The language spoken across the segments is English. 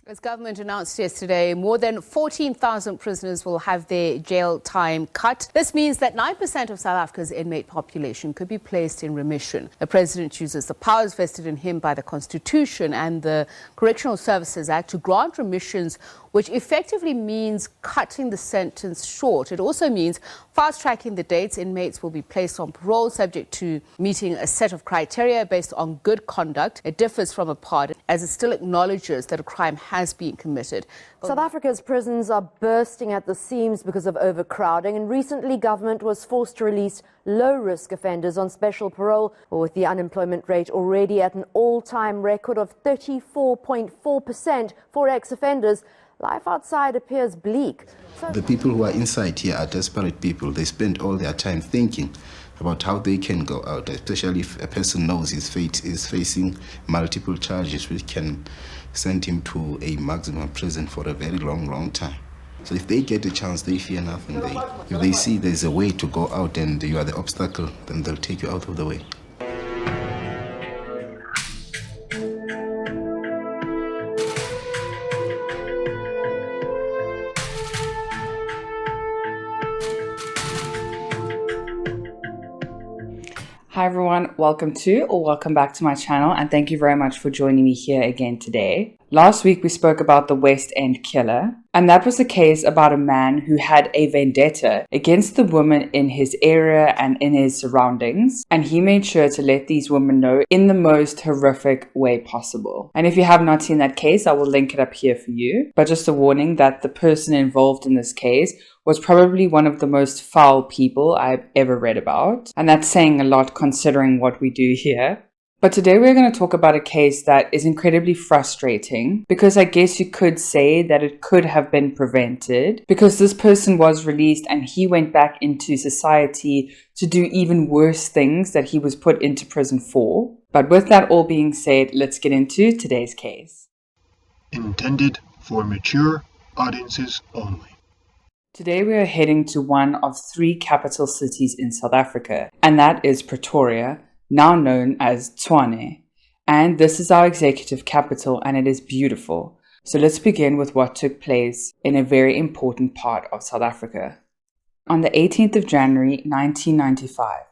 As government announced yesterday, more than 14,000 prisoners will have their jail time cut. This means that 9% of South Africa's inmate population could be placed in remission. The president uses the powers vested in him by the Constitution and the Correctional Services Act to grant remissions, which effectively means cutting the sentence short. It also means fast-tracking the dates inmates will be placed on parole, subject to meeting a set of criteria based on good conduct. It differs from a pardon, as it still acknowledges that a crime has been committed. South Africa's prisons are bursting at the seams because of overcrowding, and recently government was forced to release low-risk offenders on special parole, with the unemployment rate already at an all-time record of 34.4% for ex-offenders. Life outside appears bleak. The people who are inside here are desperate people. They spend all their time thinking about how they can go out, especially if a person knows his fate is facing multiple charges which can send him to a maximum prison for a very long time. So if they get a chance, they fear nothing. If they see there's a way to go out and you are the obstacle, then they'll take you out of the way. Hi everyone, welcome back to my channel, and thank you very much for joining me here again today. Last week we spoke about the West End killer, and that was a case about a man who had a vendetta against the women in his area and in his surroundings, and he made sure to let these women know in the most horrific way possible. And if you have not seen that case, I will link it up here for you. But just a warning that the person involved in this case was probably one of the most foul people I've ever read about, and that's saying a lot considering what we do here. But today we're going to talk about a case that is incredibly frustrating, because I guess you could say that it could have been prevented, because this person was released and he went back into society to do even worse things that he was put into prison for. But with that all being said, let's get into today's case. Intended for mature audiences only. Today we are heading to one of 3 capital cities in South Africa, and that is Pretoria, now known as Tshwane. And this is our executive capital, and it is beautiful. So let's begin with what took place in a very important part of South Africa. On the 18th of January 1995,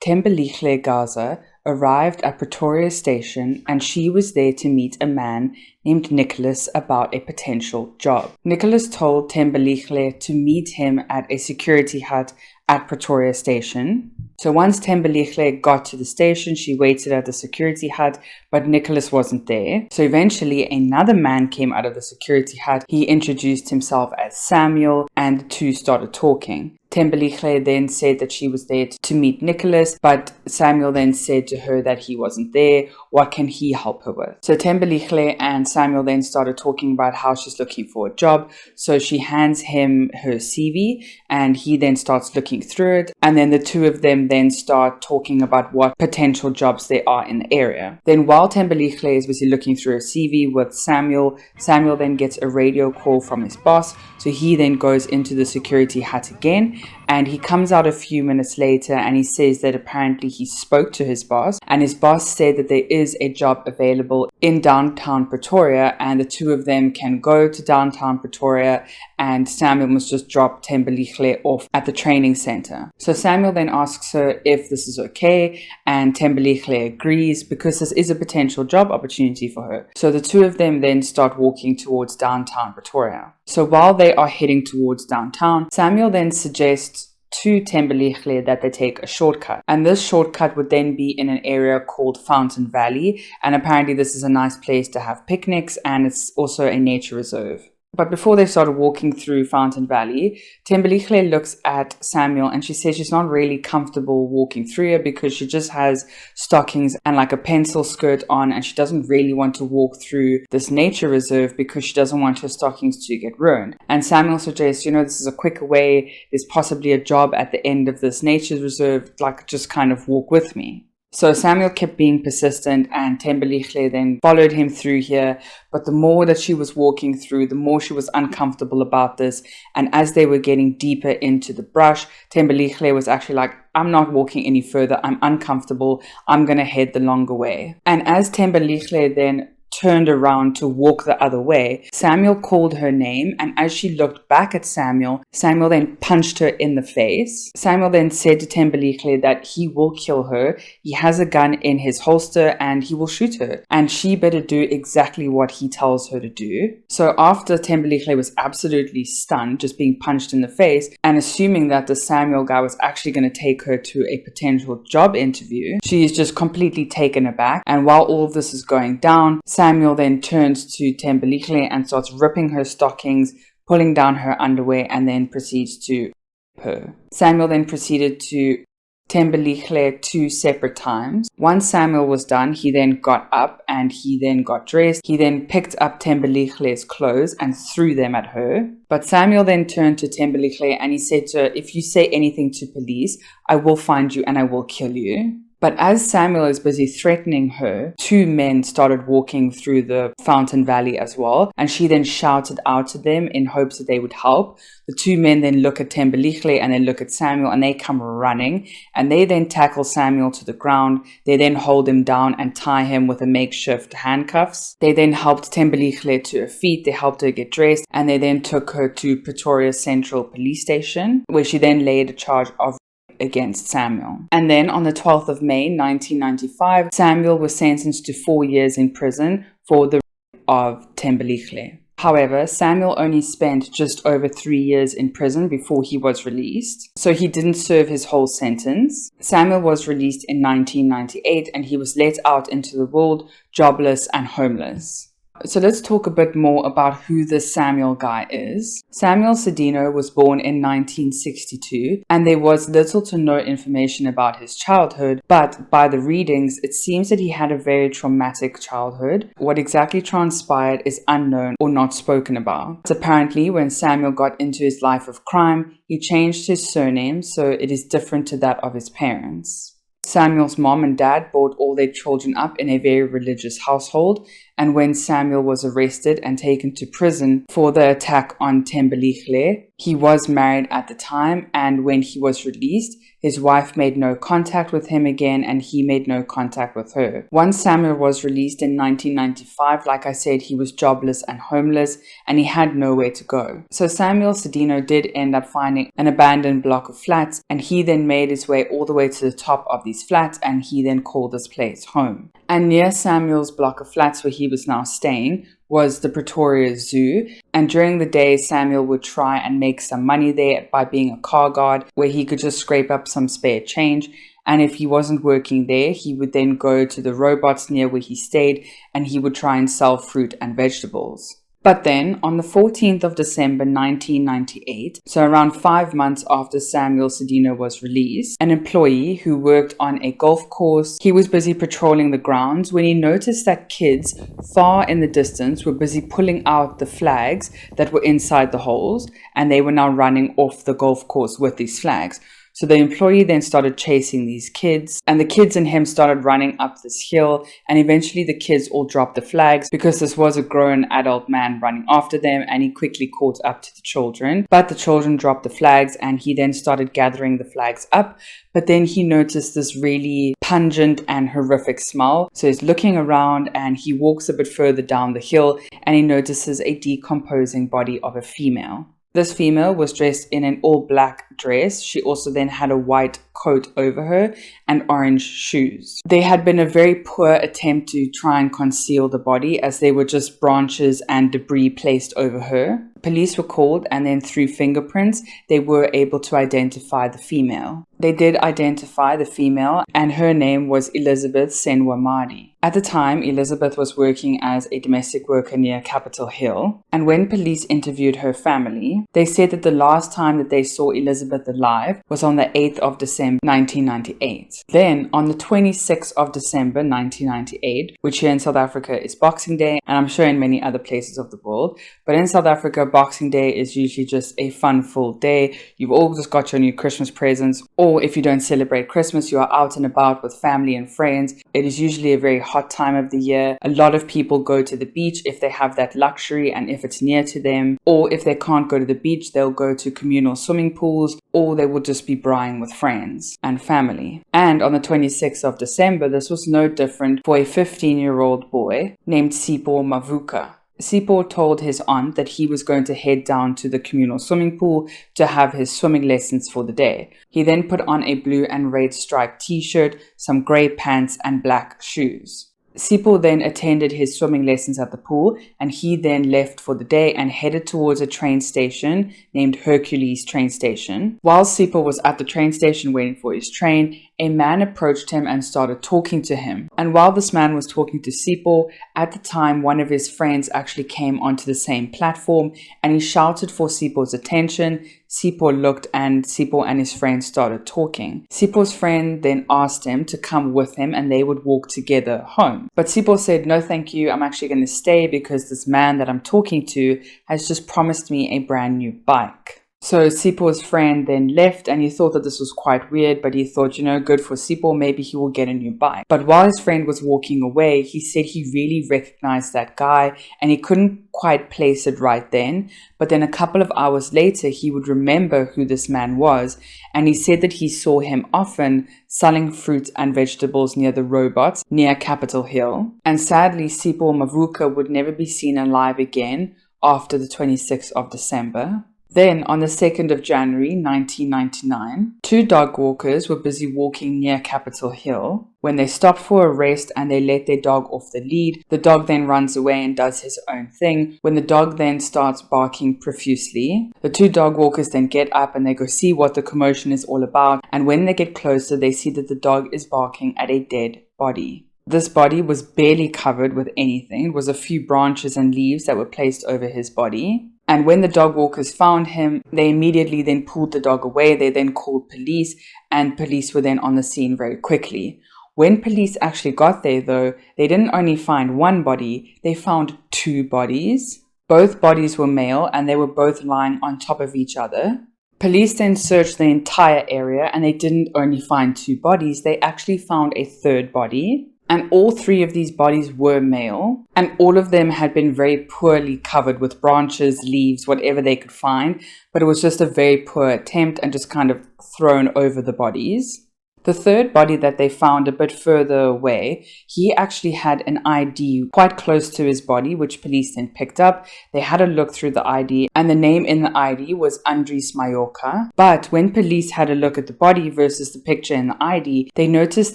Thembelihle Gaza arrived at Pretoria station, and she was there to meet a man named Nicholas about a potential job. Nicholas told Thembelihle to meet him at a security hut at Pretoria station. So once Thembelihle got to the station, she waited at the security hut, but Nicholas wasn't there. So eventually another man came out of the security hut. He introduced himself as Samuel, and the two started talking. Thembelihle then said that she was there to meet Nicholas, but Samuel then said to her that he wasn't there. What can he help her with? So Thembelihle and Samuel then started talking about how she's looking for a job. So she hands him her CV, and he then starts looking through it. And then the two of them then start talking about what potential jobs there are in the area. Then while Thembelihle is busy looking through her CV with Samuel, Samuel then gets a radio call from his boss. So he then goes into the security hut again, and he comes out a few minutes later and he says that apparently he spoke to his boss, and his boss said that there is a job available in downtown Pretoria, and the two of them can go to downtown Pretoria, and Samuel must just drop Thembelihle off at the training center. So Samuel then asks her if this is okay, and Thembelihle agrees because this is a potential job opportunity for her. So the two of them then start walking towards downtown Pretoria. So while they are heading towards downtown, Samuel then suggests to Thembelihle that they take a shortcut, and this shortcut would then be in an area called Fountain Valley, and apparently this is a nice place to have picnics, and it's also a nature reserve. But before they started walking through Fountain Valley, Thembelihle looks at Samuel and she says she's not really comfortable walking through here because she just has stockings and like a pencil skirt on, and she doesn't really want to walk through this nature reserve because she doesn't want her stockings to get ruined. And Samuel suggests, this is a quicker way, there's possibly a job at the end of this nature reserve, like just kind of walk with me. So Samuel kept being persistent, and Thembelihle then followed him through here. But the more that she was walking through, the more she was uncomfortable about this. And as they were getting deeper into the brush, Thembelihle was actually like, I'm not walking any further. I'm uncomfortable. I'm going to head the longer way. And as Thembelihle then turned around to walk the other way, Samuel called her name, and as she looked back at Samuel, Samuel then punched her in the face. Samuel then said to Thembelihle that he will kill her, he has a gun in his holster, and he will shoot her, and she better do exactly what he tells her to do. So after Thembelihle was absolutely stunned, just being punched in the face, and assuming that the Samuel guy was actually going to take her to a potential job interview, she is just completely taken aback. And while all of this is going down, Samuel then turns to Thembelihle and starts ripping her stockings, pulling down her underwear, and then proceeds to rape her. Samuel then proceeded to Thembelihle 2 separate times. Once Samuel was done, he then got up and he then got dressed. He then picked up Thembelihle's clothes and threw them at her. But Samuel then turned to Thembelihle and he said to her, "If you say anything to police, I will find you and I will kill you." But as Samuel is busy threatening her, 2 men started walking through the Fountain Valley as well, and she then shouted out to them in hopes that they would help. The 2 men then look at Thembelihle and then look at Samuel, and they come running, and they then tackle Samuel to the ground. They then hold him down and tie him with a makeshift handcuffs. They then helped Thembelihle to her feet, they helped her get dressed, and they then took her to Pretoria Central Police Station, where she then laid a charge of against Samuel. And then on the 12th of May 1995, Samuel was sentenced to 4 years in prison for the rape of Thembelihle. However, Samuel only spent just over 3 years in prison before he was released, so he didn't serve his whole sentence. Samuel was released in 1998 and he was let out into the world jobless and homeless. So let's talk a bit more about who this Samuel guy is. Samuel Sidyno was born in 1962, and there was little to no information about his childhood, but by the readings, it seems that he had a very traumatic childhood. What exactly transpired is unknown or not spoken about. But apparently, when Samuel got into his life of crime, he changed his surname so it is different to that of his parents. Samuel's mom and dad brought all their children up in a very religious household, and when Samuel was arrested and taken to prison for the attack on Thembelihle, he was married at the time, and when he was released, his wife made no contact with him again and he made no contact with her. Once Samuel was released in 1995, like I said, he was jobless and homeless and he had nowhere to go. So Samuel Sidyno did end up finding an abandoned block of flats, and he then made his way all the way to the top of these flats and he then called this place home. And near Samuel's block of flats where he was now staying was the Pretoria Zoo, and during the day Samuel would try and make some money there by being a car guard where he could just scrape up some spare change, and if he wasn't working there he would then go to the robots near where he stayed and he would try and sell fruit and vegetables. But then, on the 14th of December 1998, so around 5 months after Samuel Sidyno was released, an employee who worked on a golf course, he was busy patrolling the grounds when he noticed that kids far in the distance were busy pulling out the flags that were inside the holes, and they were now running off the golf course with these flags. So the employee then started chasing these kids, and the kids and him started running up this hill, and eventually the kids all dropped the flags because this was a grown adult man running after them, and he quickly caught up to the children. But the children dropped the flags and he then started gathering the flags up, but then he noticed this really pungent and horrific smell. So he's looking around and he walks a bit further down the hill and he notices a decomposing body of a female. This female was dressed in an all-black dress. She also then had a white coat over her and orange shoes. There had been a very poor attempt to try and conceal the body as there were just branches and debris placed over her. Police were called, and then through fingerprints, they were able to identify the female. They did identify the female, and her name was Elizabeth Senwamadi. At the time, Elizabeth was working as a domestic worker near Capitol Hill, and when police interviewed her family, they said that the last time that they saw Elizabeth alive was on the 8th of December 1998. Then, on the 26th of December 1998, which here in South Africa is Boxing Day, and I'm sure in many other places of the world, but in South Africa, Boxing Day is usually just a fun full day. You've all just got your new Christmas presents, or if you don't celebrate Christmas, you are out and about with family and friends. It is usually a very hot time of the year. A lot of people go to the beach if they have that luxury and if it's near to them, or if they can't go to the beach, they'll go to communal swimming pools or they would just be braaiing with friends and family. And on the 26th of December, this was no different for a 15-year-old boy named Sipho Mavuka. Sipho told his aunt that he was going to head down to the communal swimming pool to have his swimming lessons for the day. He then put on a blue and red striped t-shirt, some grey pants and black shoes. Sipho then attended his swimming lessons at the pool, and he then left for the day and headed towards a train station named Hercules train station. While Sipho was at the train station waiting for his train, a man approached him and started talking to him. And while this man was talking to Sipho, at the time one of his friends actually came onto the same platform and he shouted for Sipho's attention. Sipho looked and Sipho and his friend started talking. Sipho's friend then asked him to come with him and they would walk together home. But Sipho said, "No thank you, I'm actually going to stay because this man that I'm talking to has just promised me a brand new bike." So Sipho's friend then left and he thought that this was quite weird, but he thought, good for Sipho, maybe he will get a new bike. But while his friend was walking away, he said he really recognized that guy and he couldn't quite place it right then. But then a couple of hours later, he would remember who this man was, and he said that he saw him often selling fruit and vegetables near the robots near Capitol Hill. And sadly, Sipho Mavuka would never be seen alive again after the 26th of December. Then, on the 2nd of January 1999, two dog walkers were busy walking near Capitol Hill when they stopped for a rest and they let their dog off the lead. The dog then runs away and does his own thing when the dog then starts barking profusely. The two dog walkers then get up and they go see what the commotion is all about, and when they get closer they see that the dog is barking at a dead body. This body was barely covered with anything. It was a few branches and leaves that were placed over his body. And when the dog walkers found him, they immediately then pulled the dog away. They then called police, and police were then on the scene very quickly. When police actually got there, though, they didn't only find one body, they found two bodies. Both bodies were male, and they were both lying on top of each other. Police then searched the entire area, and they didn't only find two bodies, they actually found a third body. And all three of these bodies were male, and all of them had been very poorly covered with branches, leaves, whatever they could find, but it was just a very poor attempt and just kind of thrown over the bodies. The third body that they found a bit further away, he actually had an ID quite close to his body, which police then picked up. They had a look through the ID, and the name in the ID was Andries Mayoka. But when police had a look at the body versus the picture in the ID, they noticed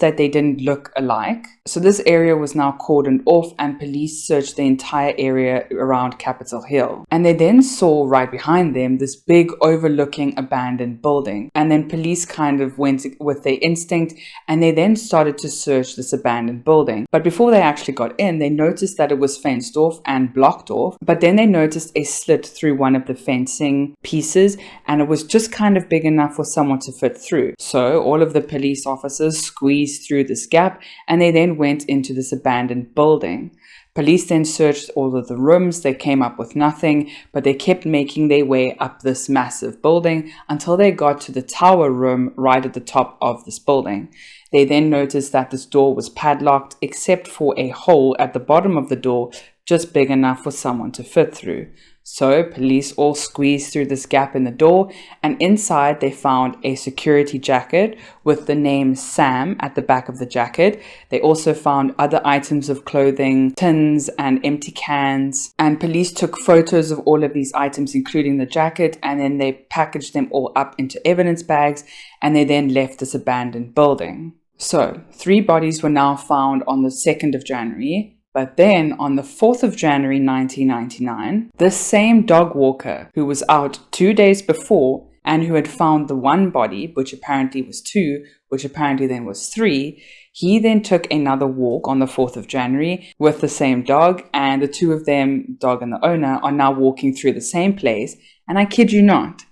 that they didn't look alike. So this area was now cordoned off, and police searched the entire area around Capitol Hill. And they then saw right behind them this big overlooking abandoned building. And then police kind of went with their instinct, and they then started to search this abandoned building. But before they actually got in, they noticed that it was fenced off and blocked off. But then they noticed a slit through one of the fencing pieces, and it was just kind of big enough for someone to fit through. So all of the police officers squeezed through this gap, and they then went into this abandoned building. Police then searched all of the rooms. They came up with nothing, but they kept making their way up this massive building until they got to the tower room right at the top of this building. They then noticed that this door was padlocked except for a hole at the bottom of the door just big enough for someone to fit through. So police all squeezed through this gap in the door, and inside they found a security jacket with the name Sam at the back of the jacket. They also found other items of clothing, tins and empty cans, and police took photos of all of these items including the jacket, and then they packaged them all up into evidence bags, and they then left this abandoned building. So 3 bodies were now found on the 2nd of January. But then on the 4th of January 1999, this same dog walker who was out 2 days before and who had found the one body, which apparently was 2, which apparently then was 3, he then took another walk on the 4th of January with the same dog, and the two of them, dog and the owner, are now walking through the same place. And I kid you not,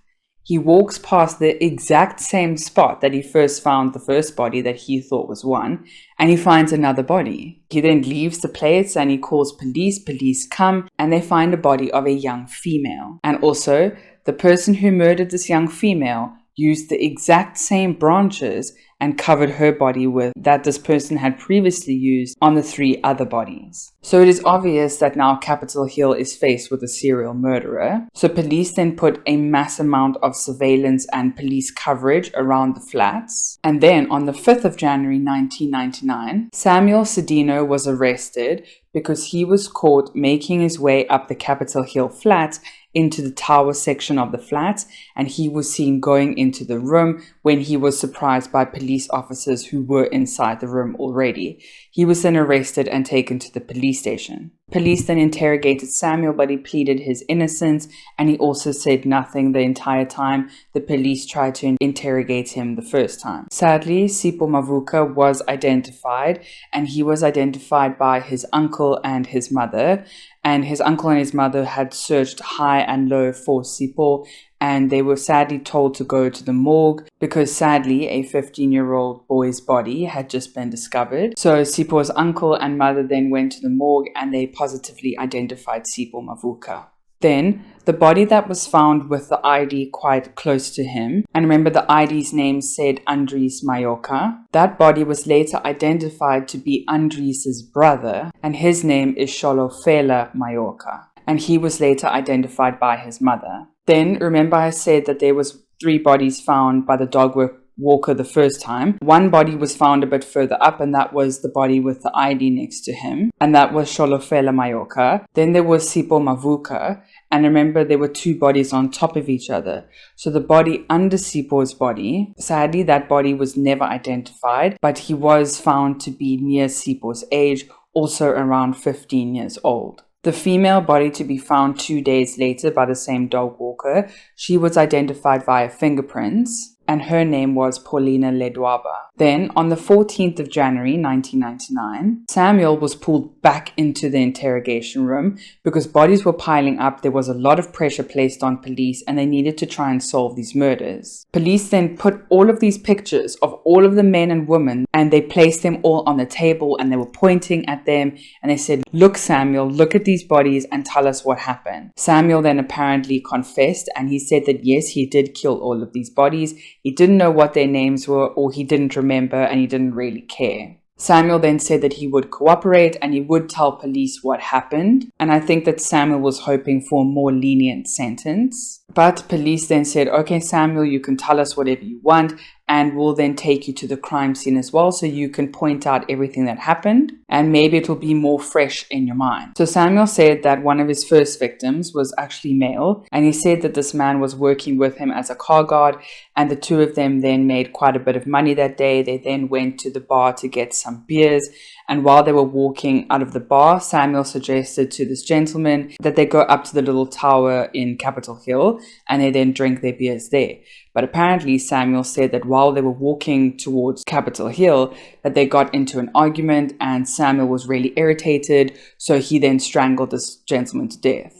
he walks past the exact same spot that he first found the first body that he thought was one, and he finds another body. He then leaves the place and he calls police. Police come and they find a body of a young female. And also, the person who murdered this young female used the exact same branches and covered her body with that this person had previously used on the 3 other bodies. So it is obvious that now Capitol Hill is faced with a serial murderer. So police then put a mass amount of surveillance and police coverage around the flats. And then on the 5th of January 1999, Samuel Sidyno was arrested because he was caught making his way up the Capitol Hill flat into the tower section of the flat, and he was seen going into the room when he was surprised by police officers who were inside the room already. He was then arrested and taken to the police station. Police then interrogated Samuel, but he pleaded his innocence, and he also said nothing the entire time the police tried to interrogate him the first time. Sadly, Sipho Mavuka was identified, and he was identified by his uncle and his mother. And his uncle and his mother had searched high and low for Sipho, and they were sadly told to go to the morgue because sadly a 15-year-old boy's body had just been discovered. So Sipho's uncle and mother then went to the morgue and they positively identified Sipho Mavuka. Then, the body that was found with the ID quite close to him, and remember the ID's name said Andries Mayoka, that body was later identified to be Andries' brother, and his name is Sholofela Mayoka, and he was later identified by his mother. Then, remember I said that there was 3 bodies found by the dog walker the first time. One body was found a bit further up, and that was the body with the ID next to him, and that was Sholofela Mayoka. Then there was Sipho Mavuka, and remember there were 2 bodies on top of each other. So the body under Sipho's body, sadly that body was never identified, but he was found to be near Sipho's age, also around 15 years old. The female body to be found 2 days later by the same dog walker, she was identified via fingerprints, and her name was Paulina Ledwaba. Then, on the 14th of January 1999, Samuel was pulled back into the interrogation room because bodies were piling up. There was a lot of pressure placed on police and they needed to try and solve these murders. Police then put all of these pictures of all of the men and women and they placed them all on the table and they were pointing at them and they said, "Look, Samuel, look at these bodies and tell us what happened." Samuel then apparently confessed and he said that yes, he did kill all of these bodies. He didn't know what their names were or he didn't remember and he didn't really care. Samuel then said that he would cooperate and he would tell police what happened. And I think that Samuel was hoping for a more lenient sentence. But police then said, "Okay, Samuel, you can tell us whatever you want and we'll then take you to the crime scene as well so you can point out everything that happened and maybe it will be more fresh in your mind." So Samuel said that one of his first victims was actually male and he said that this man was working with him as a car guard and the 2 of them then made quite a bit of money that day. They then went to the bar to get some beers, and while they were walking out of the bar, Samuel suggested to this gentleman that they go up to the little tower in Capitol Hill and they then drink their beers there. But apparently Samuel said that while they were walking towards Capitol Hill, that they got into an argument and Samuel was really irritated, so he then strangled this gentleman to death.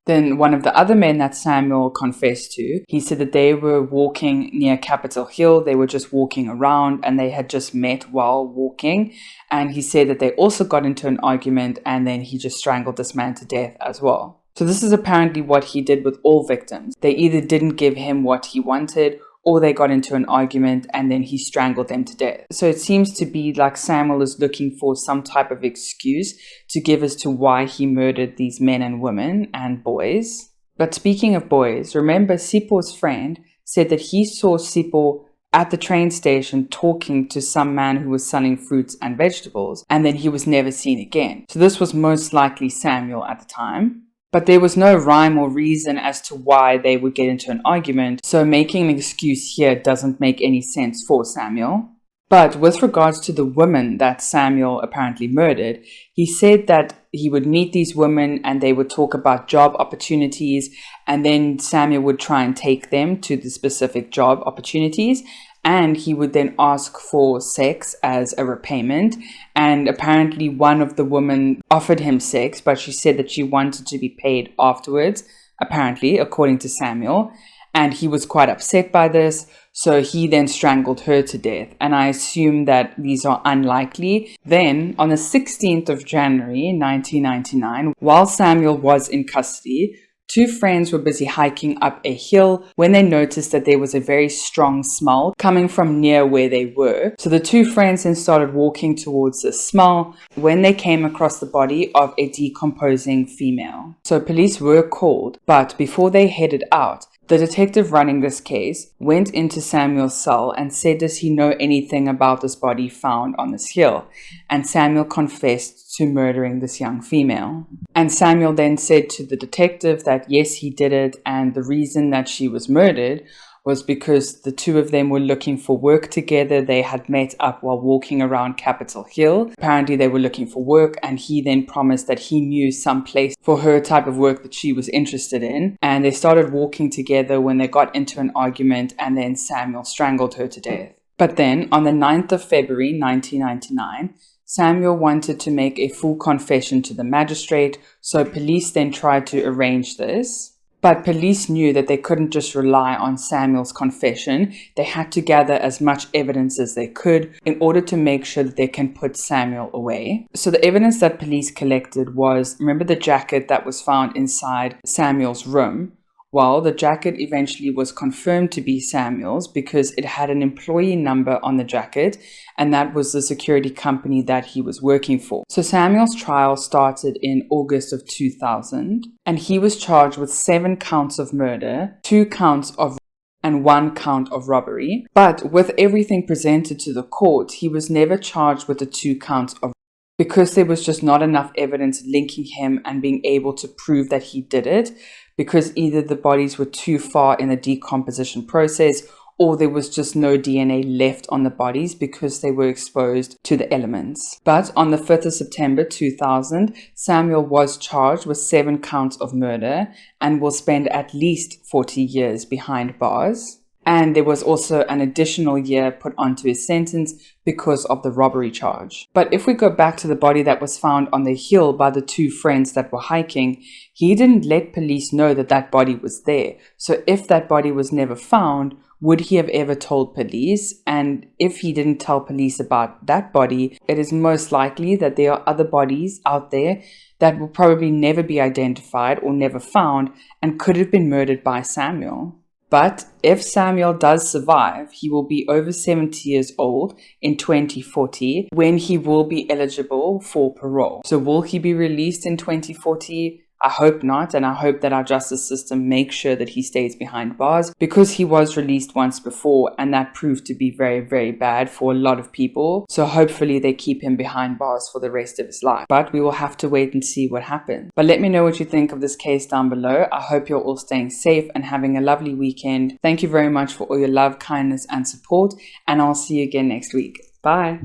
Then one of the other men that Samuel confessed to, he said that they were walking near Capitol Hill. They were just walking around and they had just met while walking. And he said that they also got into an argument and then he just strangled this man to death as well. So this is apparently what he did with all victims. They either didn't give him what he wanted or they got into an argument and then he strangled them to death. So it seems to be like Samuel is looking for some type of excuse to give as to why he murdered these men and women and boys. But speaking of boys, remember Sipho's friend said that he saw Sipho at the train station talking to some man who was selling fruits and vegetables, and then he was never seen again. So this was most likely Samuel at the time. But there was no rhyme or reason as to why they would get into an argument, so making an excuse here doesn't make any sense for Samuel. But with regards to the women that Samuel apparently murdered, he said that he would meet these women and they would talk about job opportunities, and then Samuel would try and take them to the specific job opportunities. And he would then ask for sex as a repayment. And apparently one of the women offered him sex, but she said that she wanted to be paid afterwards, apparently, according to Samuel. And he was quite upset by this, so he then strangled her to death. And I assume that these are unlikely. Then, on the 16th of January 1999, while Samuel was in custody, Two friends were busy hiking up a hill when they noticed that there was a very strong smell coming from near where they were. So the two friends then started walking towards the smell when they came across the body of a decomposing female. So police were called, but before they headed out, the detective running this case went into Samuel's cell and said, does he know anything about this body found on this hill? And Samuel confessed to murdering this young female. And Samuel then said to the detective that yes, he did it, and the reason that she was murdered was because the two of them were looking for work together. They had met up while walking around Capitol Hill. Apparently they were looking for work, and he then promised that he knew some place for her type of work that she was interested in. And they started walking together when they got into an argument, and then Samuel strangled her to death. But then on the 9th of February 1999, Samuel wanted to make a full confession to the magistrate, so police then tried to arrange this. But police knew that they couldn't just rely on Samuel's confession. They had to gather as much evidence as they could in order to make sure that they can put Samuel away. So the evidence that police collected was, remember the jacket that was found inside Samuel's room? Well, the jacket eventually was confirmed to be Samuel's because it had an employee number on the jacket, and that was the security company that he was working for. So Samuel's trial started in August of 2000, and he was charged with 7 counts of murder, 2 counts of and 1 count of robbery. But with everything presented to the court, he was never charged with the 2 counts of because there was just not enough evidence linking him and being able to prove that he did it, because either the bodies were too far in the decomposition process or there was just no DNA left on the bodies because they were exposed to the elements. But on the 5th of September 2000, Samuel was charged with 7 counts of murder and will spend at least 40 years behind bars. And there was also an additional year put onto his sentence because of the robbery charge. But if we go back to the body that was found on the hill by the 2 friends that were hiking, he didn't let police know that that body was there. So if that body was never found, would he have ever told police? And if he didn't tell police about that body, it is most likely that there are other bodies out there that will probably never be identified or never found and could have been murdered by Samuel. But if Samuel does survive, he will be over 70 years old in 2040 when he will be eligible for parole. So will he be released in 2040? I hope not, and I hope that our justice system makes sure that he stays behind bars, because he was released once before and that proved to be very, very bad for a lot of people. So hopefully they keep him behind bars for the rest of his life. But we will have to wait and see what happens. But let me know what you think of this case down below. I hope you're all staying safe and having a lovely weekend. Thank you very much for all your love, kindness, and support, and I'll see you again next week. Bye.